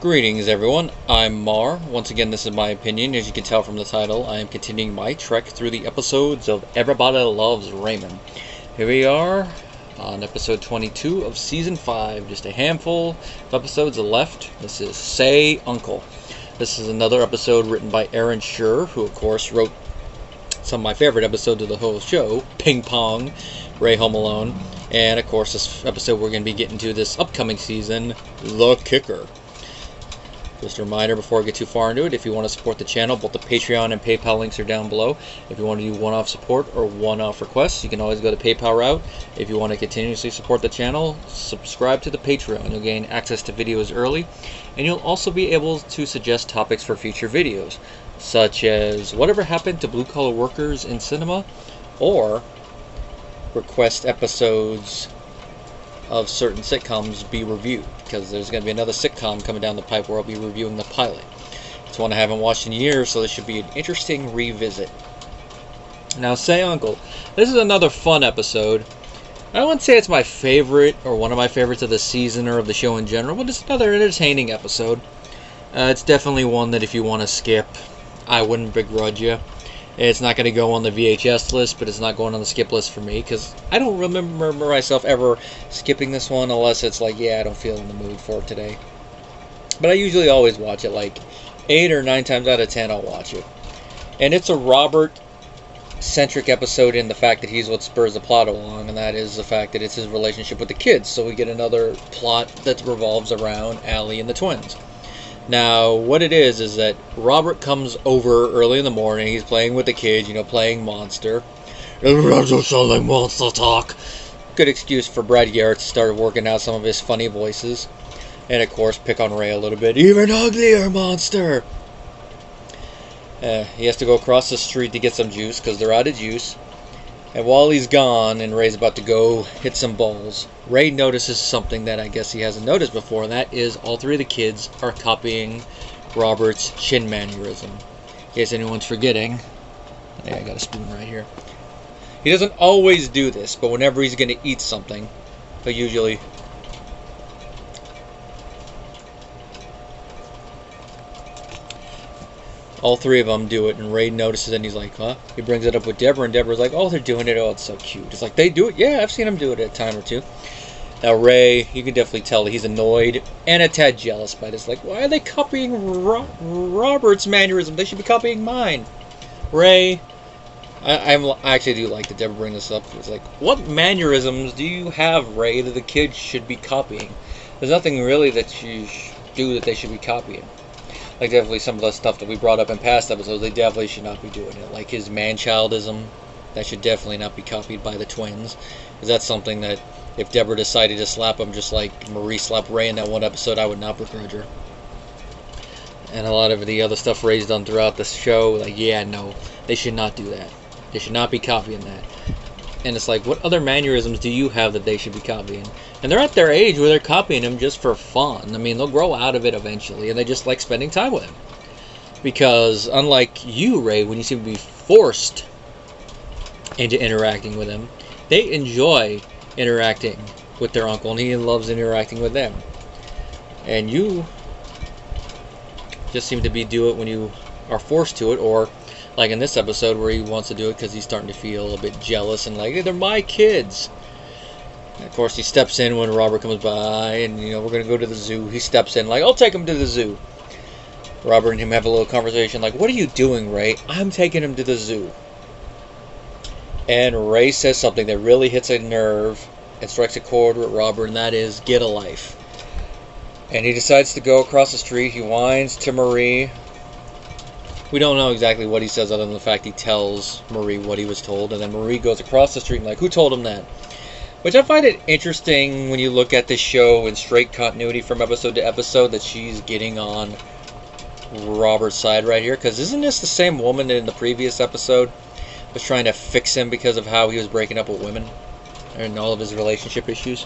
Greetings everyone, I'm Mar. Once again, this is my opinion. As you can tell from the title, I am continuing my trek through the episodes of Everybody Loves Raymond. Here we are on episode 22 of season 5. Just a handful of episodes left. This is Say Uncle. This is another episode written by Aaron Schur, who of course wrote some of my favorite episodes of the whole show, Ping Pong, Ray Home Alone, and of course this episode we're going to be getting to this upcoming season, The Kicker. Just a reminder before I get too far into it, if you want to support the channel, both the Patreon and PayPal links are down below. If you want to do one-off support or one-off requests, you can always go the PayPal route. If you want to continuously support the channel, subscribe to the Patreon. You'll gain access to videos early, and you'll also be able to suggest topics for future videos, such as whatever happened to blue-collar workers in cinema, or request episodes of certain sitcoms be reviewed, because there's going to be another sitcom coming down the pipe where I'll be reviewing the pilot. It's one I haven't watched in years, so this should be an interesting revisit. Now, Say Uncle. This is another fun episode. I wouldn't say it's my favorite or one of my favorites of the season or of the show in general, but it's another entertaining episode. It's definitely one that if you want to skip, I wouldn't begrudge you. It's not going to go on the VHS list, but it's not going on the skip list for me, because I don't remember myself ever skipping this one unless it's like, yeah, I don't feel in the mood for it today. But I usually always watch it, like 8 or 9 times out of 10 I'll watch it. And it's a Robert-centric episode in the fact that he's what spurs the plot along, and that is the fact that it's his relationship with the kids. So we get another plot that revolves around Allie and the twins. Now, what it is that Robert comes over early in the morning. He's playing with the kids, playing Monster. It doesn't sound like monster talk. Good excuse for Brad Garrett to start working out some of his funny voices. And, of course, pick on Ray a little bit. Even uglier, Monster! He has to go across the street to get some juice, because they're out of juice. And while he's gone, and Ray's about to go hit some balls, Ray notices something that I guess he hasn't noticed before, and that is all 3 of the kids are copying Robert's chin mannerism. In case anyone's forgetting, I got a spoon right here. He doesn't always do this, but whenever he's going to eat something, he'll usually... all 3 of them do it, and Ray notices it, and he's like, huh? He brings it up with Deborah, and Deborah's like, oh, they're doing it. Oh, it's so cute. It's like, they do it? Yeah, I've seen them do it a time or two. Now, Ray, you can definitely tell that he's annoyed and a tad jealous by this. Like, why are they copying Robert's mannerism? They should be copying mine. Ray, I actually do like that Deborah brings this up. It's like, what mannerisms do you have, Ray, that the kids should be copying? There's nothing really that you do that they should be copying. Like, definitely some of the stuff that we brought up in past episodes, they definitely should not be doing it. Like his man-childism, that should definitely not be copied by the twins. Because that's something that, if Deborah decided to slap him just like Marie slapped Ray in that one episode, I would not begrudge her. And a lot of the other stuff Ray's done throughout the show, like, yeah, no, they should not do that. They should not be copying that. And it's like, what other mannerisms do you have that they should be copying? And they're at their age where they're copying him just for fun. I mean, they'll grow out of it eventually, and they just like spending time with him. Because unlike you, Ray, when you seem to be forced into interacting with him, they enjoy interacting with their uncle, and he loves interacting with them. And you just seem to do it when you are forced to it, or like in this episode where he wants to do it because he's starting to feel a bit jealous and like, hey, they're my kids. And of course, he steps in when Robert comes by, and we're going to go to the zoo. He steps in like, I'll take him to the zoo. Robert and him have a little conversation like, what are you doing, Ray? I'm taking him to the zoo. And Ray says something that really hits a nerve and strikes a chord with Robert, and that is, get a life. And he decides to go across the street. He whines to Marie. We don't know exactly what he says other than the fact he tells Marie what he was told, and then Marie goes across the street and like, who told him that? Which I find it interesting when you look at this show in straight continuity from episode to episode, that she's getting on Robert's side right here, because isn't this the same woman that in the previous episode was trying to fix him because of how he was breaking up with women and all of his relationship issues?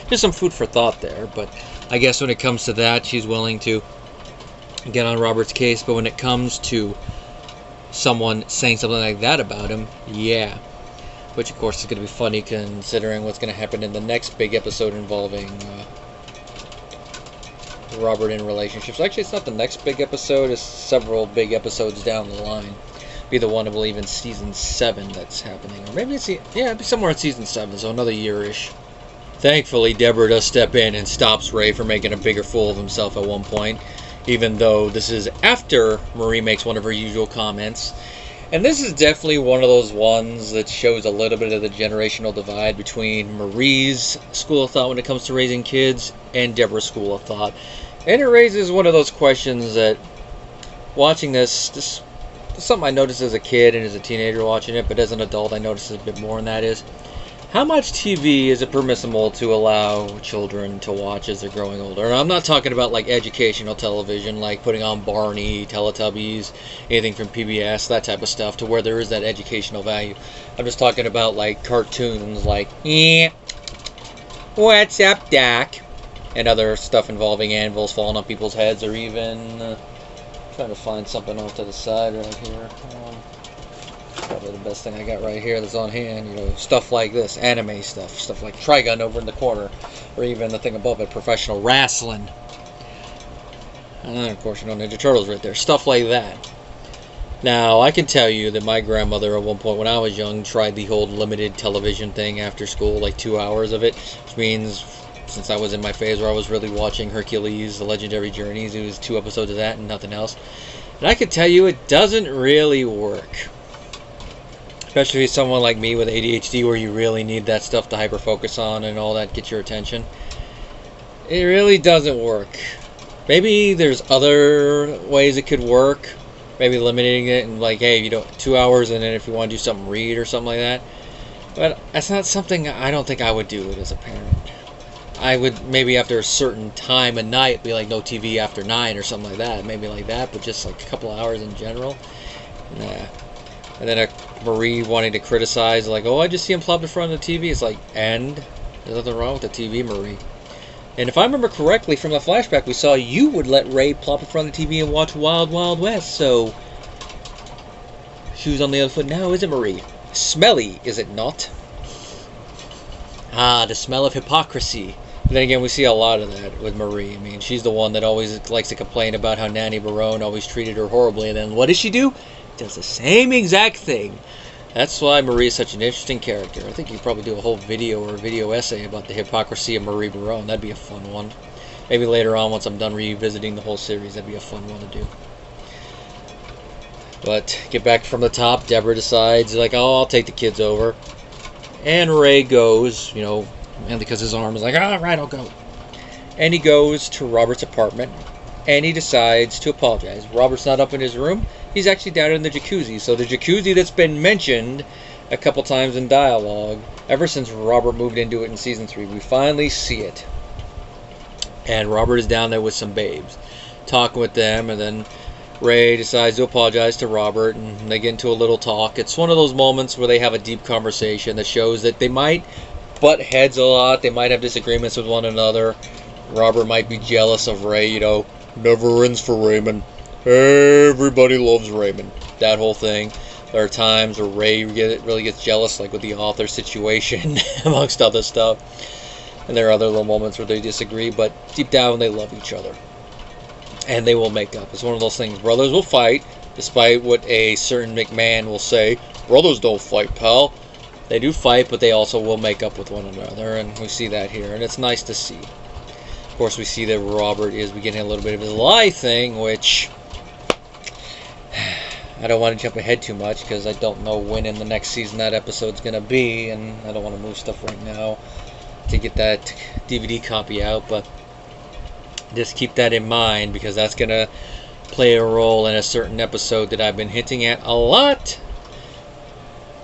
Just some food for thought there, but I guess when it comes to that, she's willing to get on Robert's case. But when it comes to someone saying something like that about him, yeah. Which, of course, is going to be funny considering what's going to happen in the next big episode involving Robert in relationships. Actually, it's not the next big episode. It's several big episodes down the line. Be the one, I believe, in season 7 that's happening. Or maybe it's, it'd be somewhere in season 7, so another year-ish. Thankfully, Deborah does step in and stops Ray from making a bigger fool of himself at one point, even though this is after Marie makes one of her usual comments. And this is definitely one of those ones that shows a little bit of the generational divide between Marie's school of thought when it comes to raising kids and Deborah's school of thought. And it raises one of those questions that, watching this something I noticed as a kid and as a teenager watching it, but as an adult I noticed a bit more, and that is, how much TV is it permissible to allow children to watch as they're growing older? And I'm not talking about like educational television, like putting on Barney, Teletubbies, anything from PBS, that type of stuff, to where there is that educational value. I'm just talking about like cartoons like, what's up, Doc? And other stuff involving anvils falling on people's heads, or even, trying to find something off to the side right here. Probably the best thing I got right here that's on hand, stuff like this, anime stuff like Trigun over in the corner, or even the thing above it, professional wrestling. And then, of course, Ninja Turtles right there, stuff like that. Now, I can tell you that my grandmother at one point when I was young tried the whole limited television thing after school, like 2 hours of it, which means, since I was in my phase where I was really watching Hercules, The Legendary Journeys, it was 2 episodes of that and nothing else. And I can tell you it doesn't really work. Especially someone like me with ADHD, where you really need that stuff to hyper-focus on and all that, get your attention. It really doesn't work. Maybe there's other ways it could work. Maybe limiting it and like, hey, 2 hours, and then if you want to do something, read or something like that. But that's not something I don't think I would do it as a parent. I would maybe after a certain time of night be like, no TV after 9 or something like that. Maybe like that, but just like a couple of hours in general. Nah. And then Marie wanting to criticize, like, oh, I just see him plop in front of the TV. It's like, and? There's nothing wrong with the TV, Marie. And if I remember correctly from the flashback we saw, you would let Ray plop in front of the TV and watch Wild Wild West, so shoes on the other foot now, is it, Marie? Smelly, is it not? Ah, the smell of hypocrisy. And then again, we see a lot of that with Marie. I mean, she's the one that always likes to complain about how Nanny Barone always treated her horribly, and then what does she do? Does the same exact thing. That's why Marie is such an interesting character. I think you could probably do a whole video or a video essay about the hypocrisy of Marie Barone. That'd be a fun one. Maybe later on, once I'm done revisiting the whole series, that'd be a fun one to do. But get back from the top. Deborah decides, like, oh, I'll take the kids over. And Ray goes, and because his arm is like, all right, I'll go. And he goes to Robert's apartment, and he decides to apologize. Robert's not up in his room. He's actually down in the jacuzzi. So the jacuzzi that's been mentioned a couple times in dialogue, ever since Robert moved into it in season 3, we finally see it. And Robert is down there with some babes, talking with them, and then Ray decides to apologize to Robert, and they get into a little talk. It's one of those moments where they have a deep conversation that shows that they might butt heads a lot, they might have disagreements with one another. Robert might be jealous of Ray, never ends for Raymond. Everybody loves Raymond. That whole thing. There are times where Ray really gets jealous, like with the author situation, amongst other stuff. And there are other little moments where they disagree, but deep down they love each other. And they will make up. It's one of those things. Brothers will fight, despite what a certain McMahon will say. Brothers don't fight, pal. They do fight, but they also will make up with one another, and we see that here, and it's nice to see. Of course, we see that Robert is beginning a little bit of his lie thing, which I don't want to jump ahead too much because I don't know when in the next season that episode's going to be, and I don't want to move stuff right now to get that DVD copy out, but just keep that in mind because that's going to play a role in a certain episode that I've been hinting at a lot,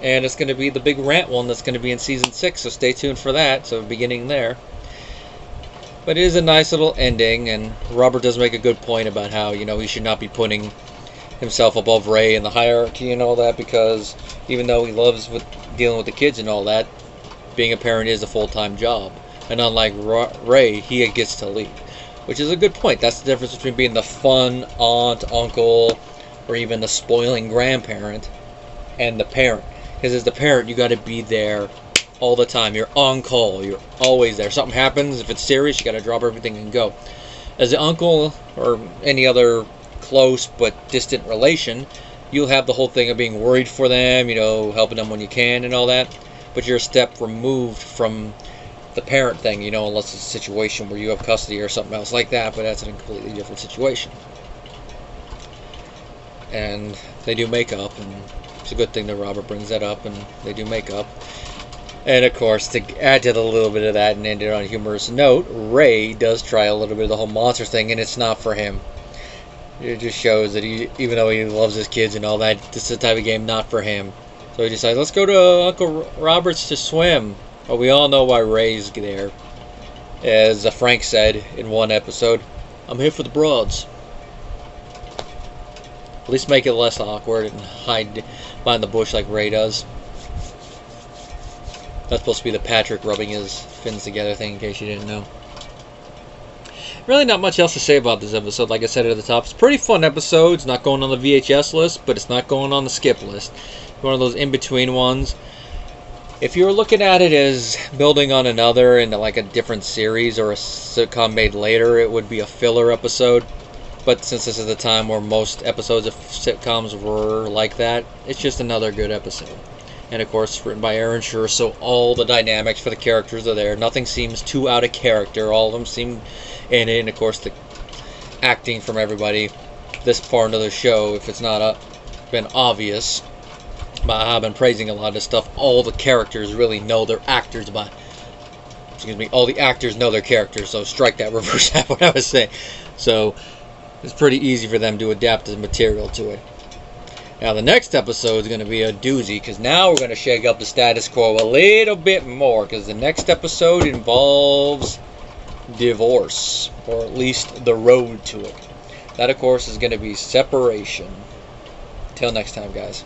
and it's going to be the big rant one that's going to be in season 6, so stay tuned for that. So beginning there. But it is a nice little ending, and Robert does make a good point about how, he should not be putting himself above Ray in the hierarchy and all that, because even though he loves dealing with the kids and all that, being a parent is a full-time job. And unlike Ray, he gets to lead, which is a good point. That's the difference between being the fun aunt, uncle, or even the spoiling grandparent and the parent. Because as the parent, you got to be there all the time. You're on call. You're always there. Something happens, if it's serious, you got to drop everything and go. As an uncle or any other close but distant relation, you'll have the whole thing of being worried for them, helping them when you can and all that. But you're a step removed from the parent thing, unless it's a situation where you have custody or something else like that, but that's a completely different situation. And they do make up, and it's a good thing that Robert brings that up, and they do make up. And of course, to add to the little bit of that and end it on a humorous note, Ray does try a little bit of the whole monster thing, and it's not for him. It just shows that even though he loves his kids and all that, this is the type of game not for him. So he decides, let's go to Uncle Robert's to swim. But we all know why Ray's there. As Frank said in one episode, I'm here for the broads. At least make it less awkward and hide behind the bush like Ray does. That's supposed to be the Patrick rubbing his fins together thing, in case you didn't know. Really not much else to say about this episode. Like I said at the top, it's a pretty fun episode. It's not going on the VHS list, but it's not going on the skip list. It's one of those in-between ones. If you were looking at it as building on another in like a different series or a sitcom made later, it would be a filler episode. But since this is the time where most episodes of sitcoms were like that, it's just another good episode. And of course, written by Aaron Schur, so all the dynamics for the characters are there. Nothing seems too out of character. All of them seem in it. And of course, the acting from everybody this far into the show, if it's not been obvious, but I've been praising a lot of this stuff. All the characters really know their actors. All the actors know their characters. So strike that, reverse that, what I was saying. So it's pretty easy for them to adapt the material to it. Now the next episode is going to be a doozy, because now we're going to shake up the status quo a little bit more, because the next episode involves divorce, or at least the road to it. That, of course, is going to be separation. Till next time, guys.